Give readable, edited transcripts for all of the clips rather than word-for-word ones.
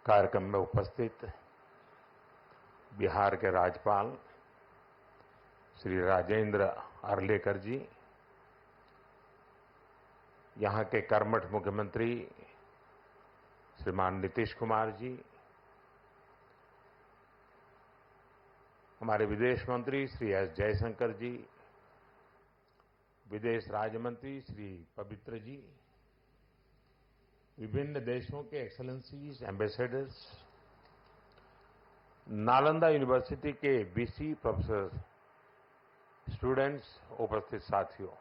कार्यक्रम में उपस्थित बिहार के राज्यपाल श्री राजेंद्र अर्लेकर जी, यहां के कर्मठ मुख्यमंत्री श्रीमान नीतीश कुमार जी, हमारे विदेश मंत्री श्री एस जयशंकर जी, विदेश राज्य मंत्री श्री पवित्र जी, विभिन्न देशों के एक्सेलेंसीज, एम्बेसडर्स, नालंदा यूनिवर्सिटी के वीसी प्रोफेसर, स्टूडेंट्स, उपस्थित साथियों,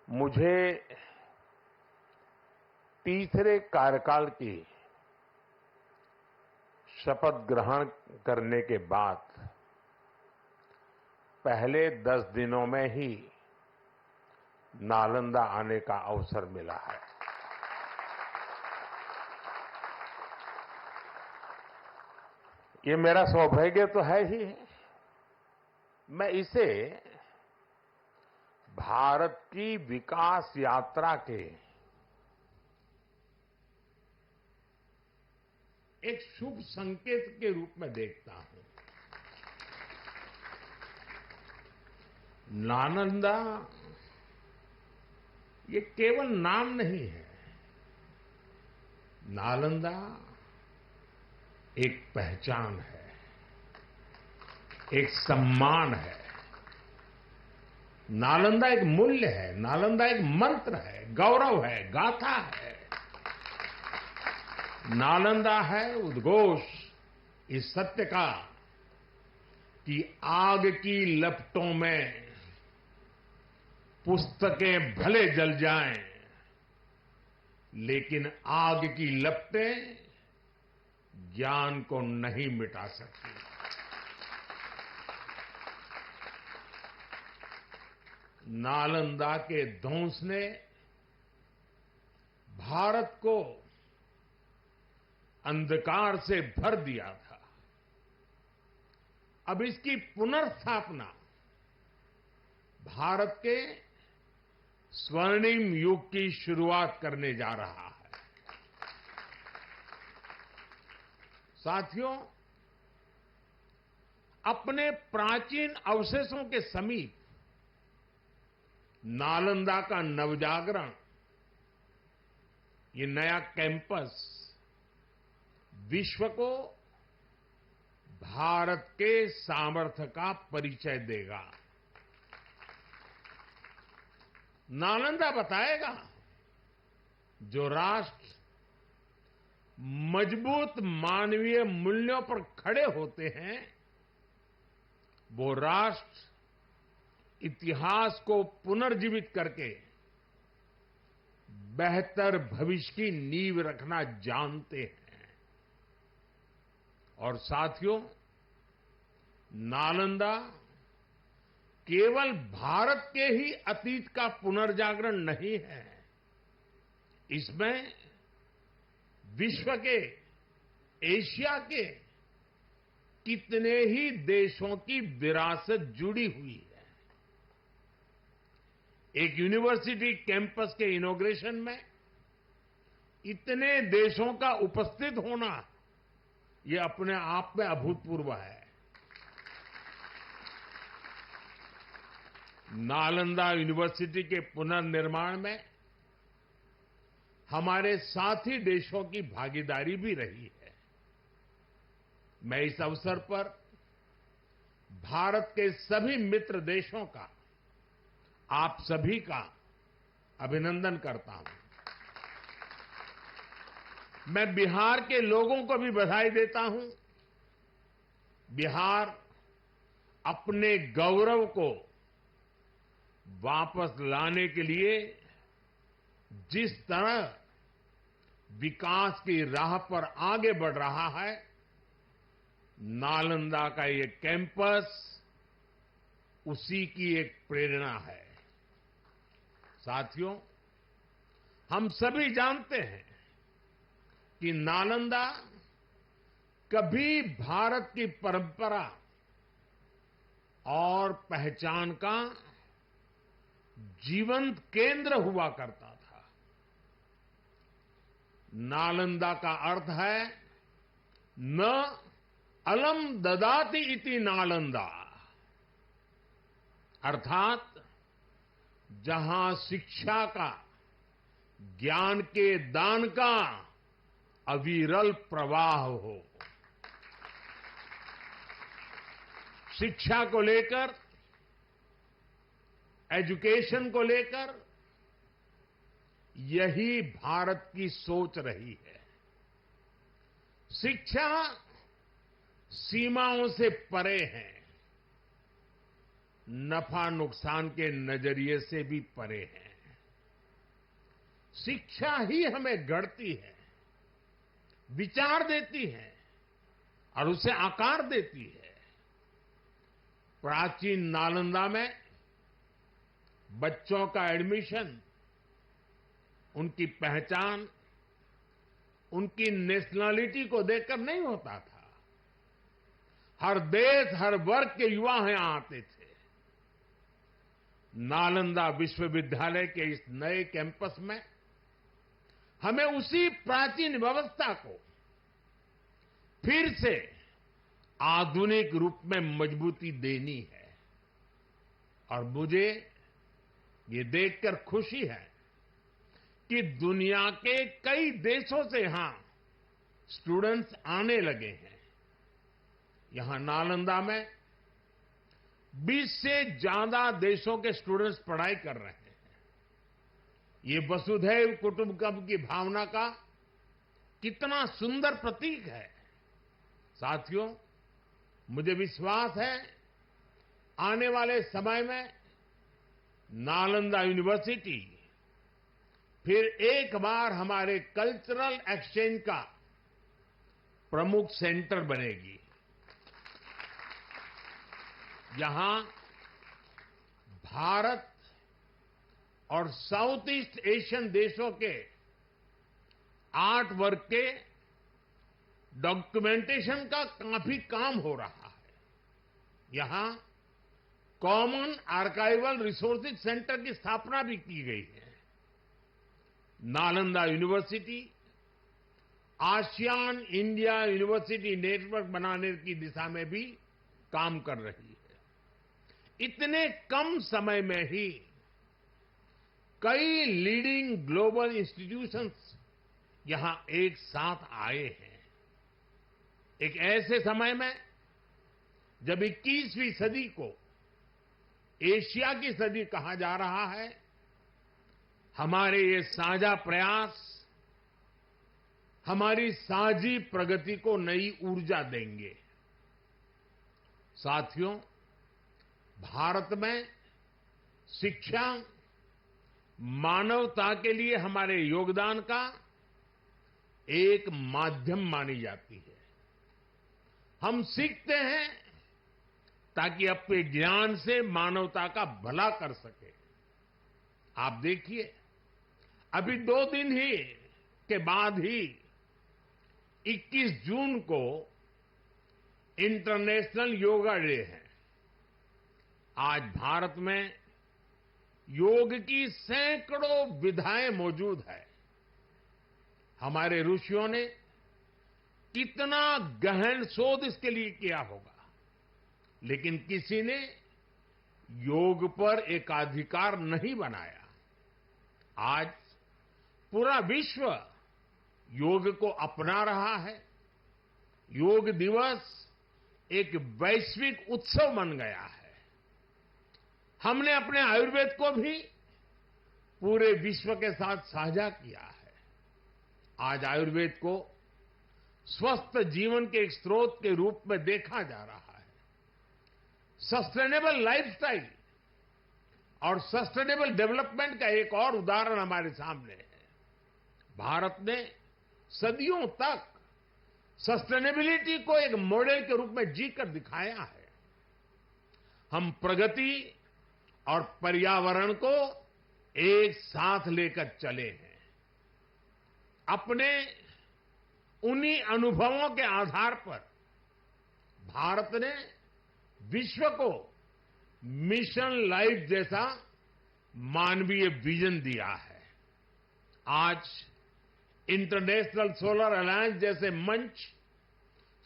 मुझे तीसरे कार्यकाल की शपथ ग्रहण करने के बाद पहले 10 दिनों में ही नालंदा आने का अवसर मिला है। ये मेरा सौभाग्य तो है ही। मैं इसे भारत की विकास यात्रा के एक शुभ संकेत के रूप में देखता हूं। नालंदा ये केवल नाम नहीं है। नालंदा एक पहचान है, एक सम्मान है। नालंदा एक मूल्य है, नालंदा एक मंत्र है, गौरव है, गाथा है। नालंदा है उद्घोष इस सत्य का कि आग की लपटों में पुस्तकें भले जल जाएं, लेकिन आग की लपटें ज्ञान को नहीं मिटा सकती। नालंदा के ध्वंस ने भारत को अंधकार से भर दिया था। अब इसकी पुनर्स्थापना भारत के स्वर्णिम युग की शुरुआत करने जा रहा है। साथियों, अपने प्राचीन अवशेषों के समीप नालंदा का नवजागरण, ये नया कैंपस विश्व को भारत के सामर्थ्य का परिचय देगा। नालंदा बताएगा, जो राष्ट्र मजबूत मानवीय मूल्यों पर खड़े होते हैं, वो राष्ट्र इतिहास को पुनर्जीवित करके बेहतर भविष्य की नींव रखना जानते हैं। और साथियों, नालंदा केवल भारत के ही अतीत का पुनर्जागरण नहीं है, इसमें विश्व के, एशिया के कितने ही देशों की विरासत जुड़ी हुई है। एक यूनिवर्सिटी कैंपस के इनॉग्रेशन में इतने देशों का उपस्थित होना, ये अपने आप में अभूतपूर्व है। नालंदा यूनिवर्सिटी के पुनर्निर्माण में हमारे साथी देशों की भागीदारी भी रही है। मैं इस अवसर पर भारत के सभी मित्र देशों का, आप सभी का अभिनंदन करता हूं। मैं बिहार के लोगों को भी बधाई देता हूं। बिहार अपने गौरव को वापस लाने के लिए जिस तरह विकास की राह पर आगे बढ़ रहा है, नालंदा का ये कैंपस उसी की एक प्रेरणा है। साथियों, हम सभी जानते हैं कि नालंदा कभी भारत की परंपरा और पहचान का जीवंत केंद्र हुआ करता था। नालंदा का अर्थ है न अलम ददाति इति नालंदा, अर्थात जहां शिक्षा का, ज्ञान के दान का अविरल प्रवाह हो। शिक्षा को लेकर, एजुकेशन को लेकर यही भारत की सोच रही है। शिक्षा सीमाओं से परे है, नफा नुकसान के नजरिए से भी परे है। शिक्षा ही हमें गढ़ती है, विचार देती है और उसे आकार देती है। प्राचीन नालंदा में बच्चों का एडमिशन, उनकी पहचान, उनकी नेशनलिटी को देखकर नहीं होता था। हर देश, हर वर्ग के युवा यहां आते थे। नालंदा विश्वविद्यालय के इस नए कैंपस में हमें उसी प्राचीन व्यवस्था को फिर से आधुनिक रूप में मजबूती देनी है। और मुझे ये देखकर खुशी है कि दुनिया के कई देशों से यहां स्टूडेंट्स आने लगे हैं। यहां नालंदा में 20 से ज्यादा देशों के स्टूडेंट्स पढ़ाई कर रहे हैं। ये वसुधैव कुटुंबकम की भावना का कितना सुंदर प्रतीक है। साथियों, मुझे विश्वास है आने वाले समय में नालंदा यूनिवर्सिटी फिर एक बार हमारे कल्चरल एक्सचेंज का प्रमुख सेंटर बनेगी। यहां भारत और साउथ ईस्ट एशियन देशों के आर्ट वर्क के डॉक्यूमेंटेशन का काफी काम हो रहा है। यहां कॉमन आर्काइवल रिसोर्सेज सेंटर की स्थापना भी की गई है। Nalanda university ASEAN India university network बनाने की दिशा में भी काम कर रही है। इतने कम समय में ही कई लीडिंग ग्लोबल इंस्टीट्यूशंस यहां एक साथ आए हैं। एक ऐसे समय में जब 21वीं सदी को एशिया की सदी कहा जा रहा है, हमारे ये साझा प्रयास हमारी साझी प्रगति को नई ऊर्जा देंगे। साथियों, भारत में शिक्षा मानवता के लिए हमारे योगदान का एक माध्यम मानी जाती है। हम सीखते हैं ताकि अपने ज्ञान से मानवता का भला कर सके। आप देखिए, अभी 2 दिन ही के बाद ही 21 जून को इंटरनेशनल योगा डे है। आज भारत में योग की सैकड़ों विधाएं मौजूद है। हमारे ऋषियों ने कितना गहन शोध इसके लिए किया होगा, लेकिन किसी ने योग पर एकाधिकार नहीं बनाया। आज पूरा विश्व योग को अपना रहा है। योग दिवस एक वैश्विक उत्सव बन गया है। हमने अपने आयुर्वेद को भी पूरे विश्व के साथ साझा किया है। आज आयुर्वेद को स्वस्थ जीवन के एक स्रोत के रूप में देखा जा रहा है। सस्टेनेबल लाइफस्टाइल और सस्टेनेबल डेवलपमेंट का एक और उदाहरण हमारे सामने है। भारत ने सदियों तक सस्टेनेबिलिटी को एक मॉडल के रूप में जीकर दिखाया है। हम प्रगति और पर्यावरण को एक साथ लेकर चले हैं। अपने उन्हीं अनुभवों के आधार पर भारत ने विश्व को मिशन लाइफ जैसा मानवीय विजन दिया है। आज इंटरनेशनल सोलर अलायंस जैसे मंच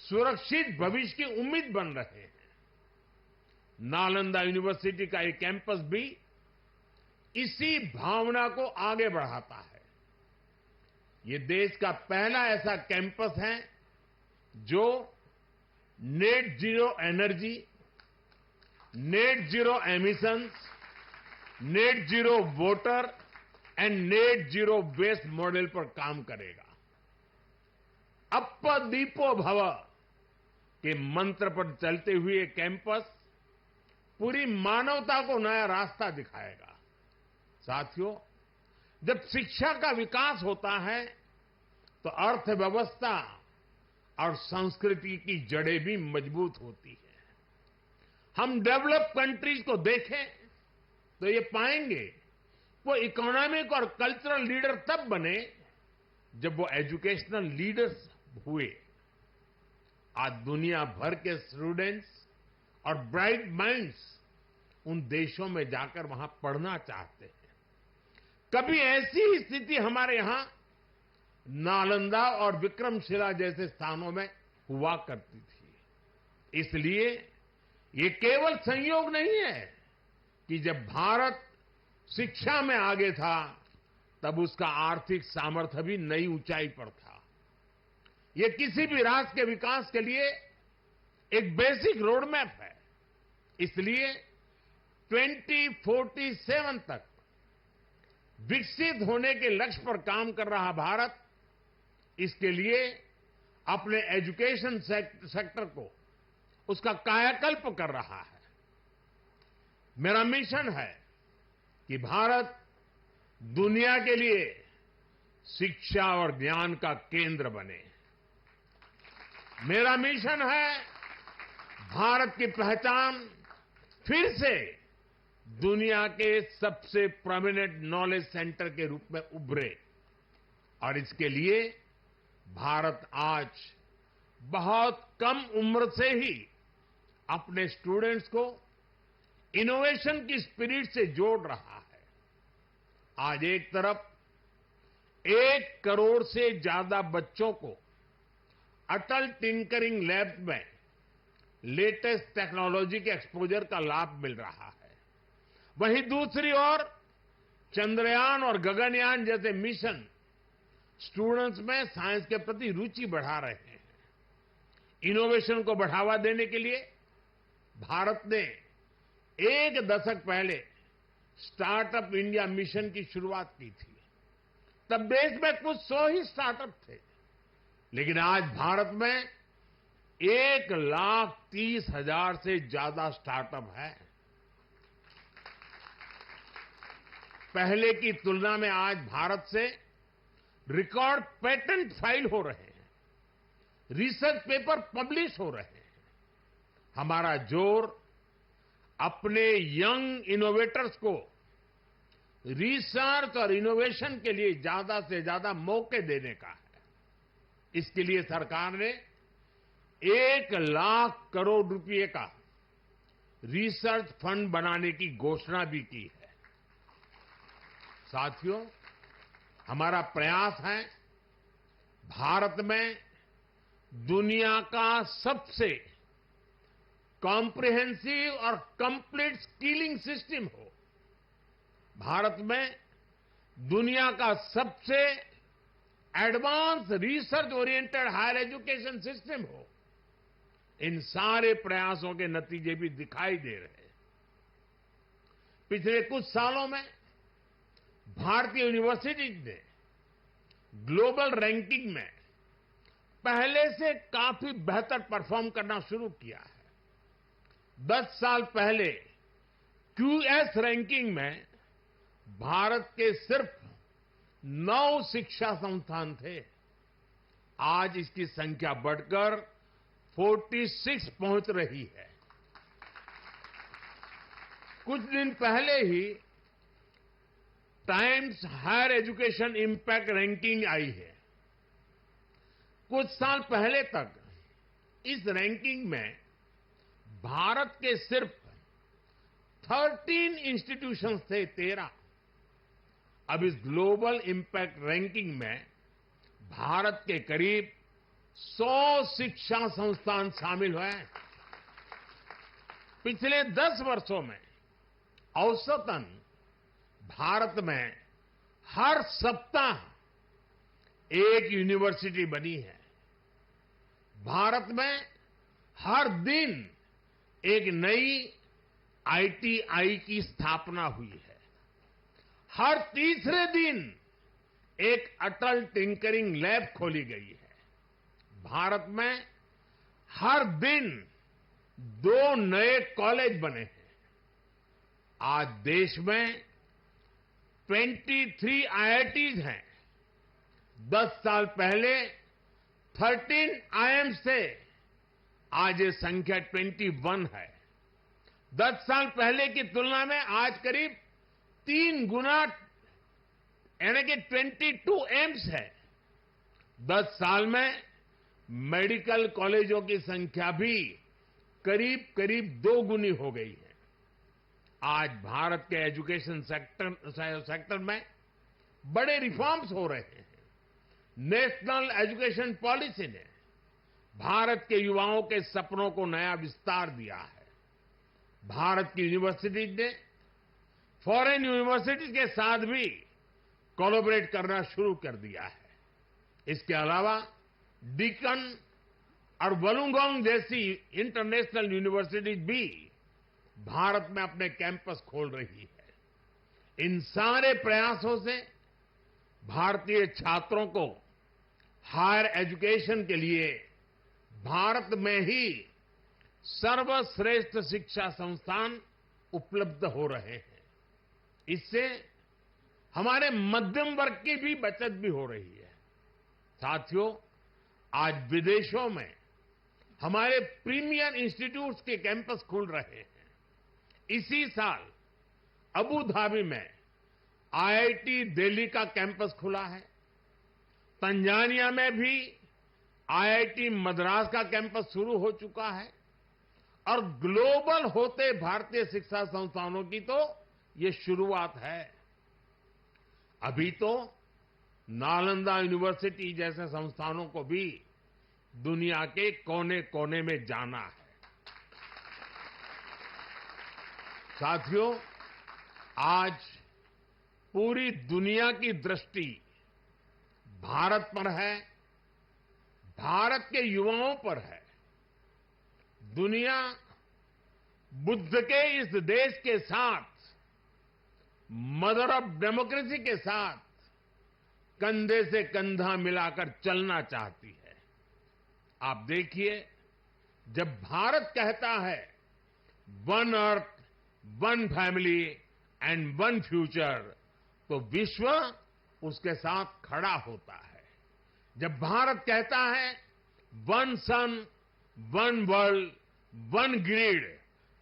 सुरक्षित भविष्य की उम्मीद बन रहे हैं। नालंदा यूनिवर्सिटी का एक कैंपस भी इसी भावना को आगे बढ़ाता है। ये देश का पहला ऐसा कैंपस है जो net zero energy, net zero emissions, net zero water and net zero waste model पर काम करेगा। अप्प दीपो भव के मंत्र पर चलते हुए कैंपस पूरी मानवता को नया रास्ता दिखाएगा। साथियों, जब शिक्षा का विकास होता है तो अर्थव्यवस्था और संस्कृति की जड़ें भी मजबूत होती है। हम डेवलप कंट्रीज को देखें तो ये पाएंगे वो इकोनॉमिक और कल्चरल लीडर तब बने जब वो एजुकेशनल लीडर्स हुए। आज दुनिया भर के स्टूडेंट्स और ब्राइट माइंड्स उन देशों में जाकर वहां पढ़ना चाहते हैं। कभी ऐसी स्थिति हमारे यहां नालंदा और विक्रमशिला जैसे स्थानों में हुआ करती थी। इसलिए ये केवल संयोग नहीं है कि जब भारत शिक्षा में आगे था तब उसका आर्थिक सामर्थ्य भी नई ऊंचाई पर था। ये किसी भी राष्ट्र के विकास के लिए एक बेसिक रोड मैप है। इसलिए 2047 तक विकसित होने के लक्ष्य पर काम कर रहा भारत इसके लिए अपने एजुकेशन सेक्टर को उसका कायाकल्प कर रहा है। मेरा मिशन है कि भारत दुनिया के लिए शिक्षा और ज्ञान का केंद्र बने। मेरा मिशन है भारत की पहचान फिर से दुनिया के सबसे प्रोमिनेंट नॉलेज सेंटर के रूप में उभरे। और इसके लिए भारत आज बहुत कम उम्र से ही अपने स्टूडेंट्स को इनोवेशन की स्पिरिट से जोड़ रहा है। आज एक तरफ 1 करोड़ से ज्यादा बच्चों को अटल टिंकरिंग लैब में लेटेस्ट टेक्नोलॉजी के एक्सपोजर का लाभ मिल रहा है। वहीं दूसरी ओर चंद्रयान और गगनयान जैसे मिशन स्टूडेंट्स में साइंस के प्रति रुचि बढ़ा रहे हैं। इनोवेशन को बढ़ावा देने के लिए भारत ने 1 दशक पहले स्टार्टअप इंडिया मिशन की शुरुआत की थी। तब देश में कुछ 100 ही स्टार्टअप थे, लेकिन आज भारत में 1,30,000 से ज्यादा स्टार्टअप है। पहले की तुलना में आज भारत से रिकॉर्ड पेटेंट फाइल हो रहे हैं, रिसर्च पेपर पब्लिश हो रहे हैं। हमारा जोर अपने यंग इनोवेटर्स को रिसर्च और इनोवेशन के लिए ज्यादा से ज्यादा मौके देने का है। इसके लिए सरकार ने 1 लाख करोड़ रुपए का रिसर्च फंड बनाने की घोषणा भी की है। साथियों, हमारा प्रयास है भारत में दुनिया का सबसे कॉम्प्रिहेंसिव और कंप्लीट स्किलिंग सिस्टम हो। भारत में दुनिया का सबसे advance research oriented higher education system हो। इन सारे प्रयासों के नतीजे भी दिखाई दे रहे हैं। पिछले कुछ सालों में भारतीय यूनिवर्सिटीज ने ग्लोबल रैंकिंग में पहले से काफी बेहतर परफॉर्म करना शुरू किया है। 10 साल पहले क्यूएस रैंकिंग में भारत के सिर्फ 9 शिक्षा संस्थान थे। आज इसकी संख्या बढ़कर 46 पहुंच रही है। कुछ दिन पहले ही Times higher education impact ranking आई है। कुछ साल पहले तक इस रैंकिंग में भारत के सिर्फ 13 इंस्टीट्यूशंस थे, 13। अब इस ग्लोबल इंपैक्ट रैंकिंग में भारत के करीब 100 शिक्षा संस्थान शामिल हुए हैं। पिछले 10 वर्षों में औसतन भारत में हर सप्ताह एक यूनिवर्सिटी बनी है। भारत में हर दिन एक नई आईटीआई की स्थापना हुई है। हर तीसरे दिन एक अटल टिंकरिंग लैब खोली गई है। भारत में हर दिन 2 नए कॉलेज बने हैं। आज देश में 23 आईआईटीज हैं। 10 साल पहले 13 आईआईएम्स थे। आज ये संख्या 21 है। 10 साल पहले की तुलना में आज करीब 3 गुना यानी कि 22 एम्स है। 10 साल में मेडिकल कॉलेजों की संख्या भी करीब करीब 2 गुनी हो गई है। आज भारत के एजुकेशन सेक्टर में बड़े रिफॉर्म्स हो रहे हैं। नेशनल एजुकेशन पॉलिसी ने भारत के युवाओं के सपनों को नया विस्तार दिया है। भारत की यूनिवर्सिटीज ने फॉरेन यूनिवर्सिटीज के साथ भी कोलैबोरेट करना शुरू कर दिया है। इसके अलावा डीकन और वुलुंगोंग जैसी इंटरनेशनल यूनिवर्सिटीज भी भारत में अपने कैंपस खोल रही है। इन सारे प्रयासों से भारतीय छात्रों को हायर एजुकेशन के लिए भारत में ही सर्वश्रेष्ठ शिक्षा संस्थान उपलब्ध हो रहे हैं। इससे हमारे मध्यम वर्ग की भी बचत भी हो रही है। साथियों, आज विदेशों में हमारे प्रीमियर इंस्टीट्यूट्स के कैंपस खुल रहे हैं। इसी साल अबू धाबी में आईआईटी दिल्ली का कैंपस खुला है। तंजानिया में भी आईआईटी मद्रास का कैंपस शुरू हो चुका है। और ग्लोबल होते भारतीय शिक्षा संस्थानों की तो ये शुरुआत है। अभी तो नालंदा यूनिवर्सिटी जैसे संस्थानों को भी दुनिया के कोने कोने में जाना है। साथियों, आज पूरी दुनिया की दृष्टि भारत पर है, भारत के युवाओं पर है। दुनिया बुद्ध के इस देश के साथ, मदर ऑफ डेमोक्रेसी के साथ कंधे से कंधा मिलाकर चलना चाहती है। आप देखिए, जब भारत कहता है one earth, one family and one future, तो विश्व उसके साथ खड़ा होता है। जब भारत कहता है वन सन, वन वर्ल्ड, वन ग्रिड,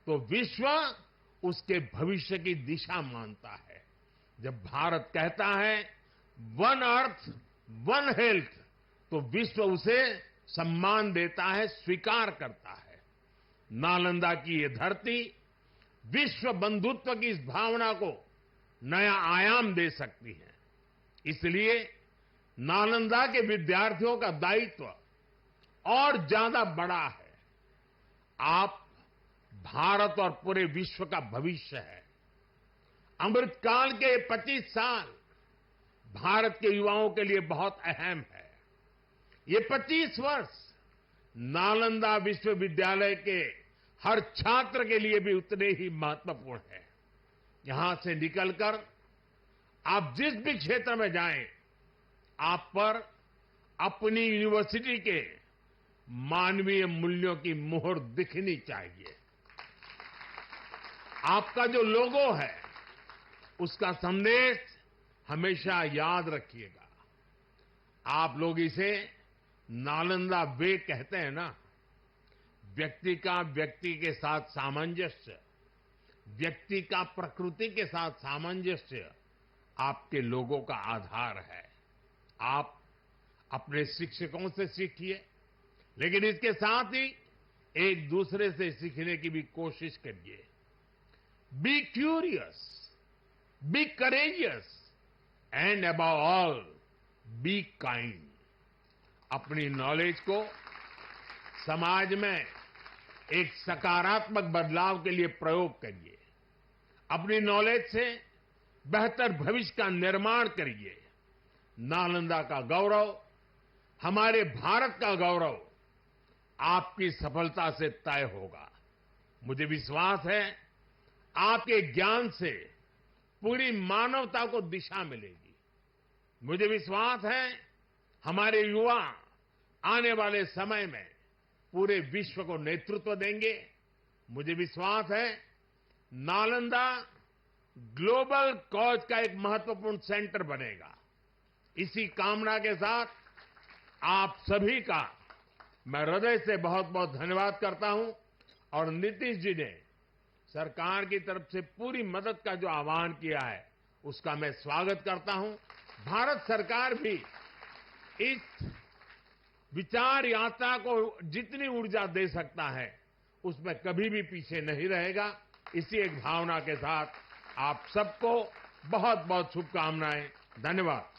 तो विश्व उसके भविष्य की दिशा मानता है। जब भारत कहता है वन अर्थ, वन हेल्थ, तो विश्व उसे सम्मान देता है, स्वीकार करता है। नालंदा की ये धरती विश्व बंधुत्व की इस भावना को नया आयाम दे सकती है। इसलिए नालंदा के विद्यार्थियों का दायित्व और ज्यादा बड़ा है। आप भारत और पूरे विश्व का भविष्य है। अमृतकाल के 25 साल भारत के युवाओं के लिए बहुत अहम है। ये 25 वर्ष नालंदा विश्वविद्यालय के हर छात्र के लिए भी उतने ही महत्वपूर्ण है। यहां से निकलकर आप जिस भी क्षेत्र में जाएं, आप पर अपनी यूनिवर्सिटी के मानवीय मूल्यों की मुहर दिखनी चाहिए। आपका जो लोगो है, उसका संदेश हमेशा याद रखिएगा। आप लोग इसे नालंदा वे कहते हैं ना। व्यक्ति का व्यक्ति के साथ सामंजस्य, व्यक्ति का प्रकृति के साथ सामंजस्य आपके लोगों का आधार है। आप अपने शिक्षकों से सीखिए, लेकिन इसके साथ ही एक दूसरे से सीखने की भी कोशिश करिए। Be curious, be courageous and above all be kind. अपनी नॉलेज को समाज में एक सकारात्मक बदलाव के लिए प्रयोग करिए। अपनी नॉलेज से बेहतर भविष्य का निर्माण करिए। नालंदा का गौरव, हमारे भारत का गौरव आपकी सफलता से तय होगा। मुझे विश्वास है आपके ज्ञान से पूरी मानवता को दिशा मिलेगी। मुझे विश्वास है हमारे युवा आने वाले समय में पूरे विश्व को नेतृत्व देंगे। मुझे विश्वास है नालंदा ग्लोबल कॉज का एक महत्वपूर्ण सेंटर बनेगा। इसी कामना के साथ आप सभी का मैं हृदय से बहुत बहुत धन्यवाद करता हूं और नीतीश जी ने सरकार की तरफ से पूरी मदद का जो आह्वान किया है उसका मैं स्वागत करता हूं। भारत सरकार भी इस विचार यात्रा को जितनी ऊर्जा दे सकता है उसमें कभी भी पीछे नहीं रहेगा। इसी एक भावना के साथ आप सबको बहुत बहुत शुभकामनाएं। धन्यवाद।